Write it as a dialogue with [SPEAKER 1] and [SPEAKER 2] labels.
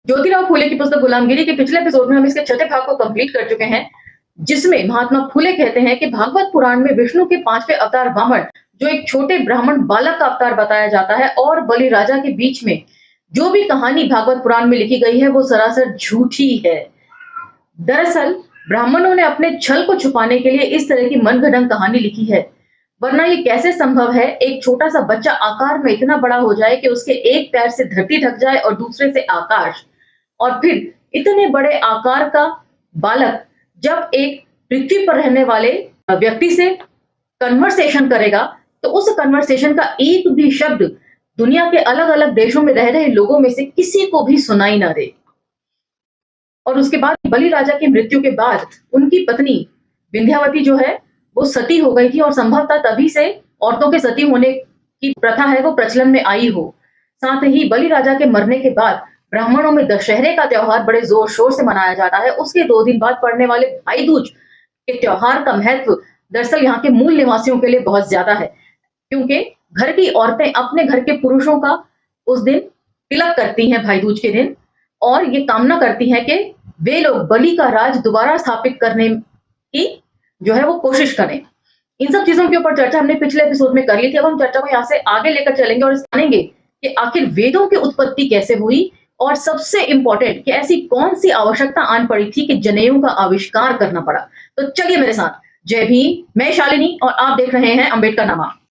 [SPEAKER 1] ज्योतिराव फूले की पुस्तक गुलामगिरी के पिछले एपिसोड में हम इसके छठे भाग को कंप्लीट कर चुके हैं, जिसमें महात्मा फूले कहते हैं कि भागवत पुराण में विष्णु के पांचवें अवतार वामन, जो एक छोटे ब्राह्मण बालक का अवतार बताया जाता है, और बलि राजा के बीच में जो भी कहानी भागवत पुराण में लिखी गई है वो सरासर झूठी है। दरअसल ब्राह्मणों ने अपने छल को छुपाने के लिए इस तरह की मनगढ़ंत कहानी लिखी है, वरना ये कैसे संभव है एक छोटा सा बच्चा आकार में इतना बड़ा हो जाए कि उसके एक पैर से धरती ढक जाए और दूसरे से आकाश, और फिर इतने बड़े आकार का बालक जब एक पृथ्वी पर रहने वाले व्यक्ति से कन्वर्सेशन करेगा तो उस कन्वर्सेशन का एक भी शब्द दुनिया के अलग अलग देशों में रह रहे लोगों में से किसी को भी सुनाई ना दे। और उसके बाद बलि राजा की मृत्यु के बाद उनकी पत्नी विंध्यावती जो है वो सती हो गई थी, और संभवतः तभी से औरतों के सती होने की प्रथा है वो प्रचलन में आई हो। साथ ही बलि राजा के मरने के बाद ब्राह्मणों में दशहरे का त्योहार बड़े जोर शोर से मनाया जाता है। उसके 2 दिन बाद पड़ने वाले भाई दूज के त्योहार का महत्व दरअसल यहाँ के मूल निवासियों के लिए बहुत ज्यादा है, क्योंकि घर की औरतें अपने घर के पुरुषों का उस दिन तिलक करती हैं भाई दूज के दिन, और ये कामना करती हैं कि वे लोग बलि का राज दोबारा स्थापित करने की जो है वो कोशिश करें। इन सब चीजों के ऊपर चर्चा हमने पिछले एपिसोड में कर ली थी। अब हम चर्चा को यहाँ से आगे लेकर चलेंगे और जानेंगे कि आखिर वेदों की उत्पत्ति कैसे हुई, और सबसे इंपॉर्टेंट कि ऐसी कौन सी आवश्यकता आन पड़ी थी कि जनेऊ का आविष्कार करना पड़ा। तो चलिए मेरे साथ। जय भीम, मैं शालिनी और आप देख रहे हैं अंबेडकर नामा।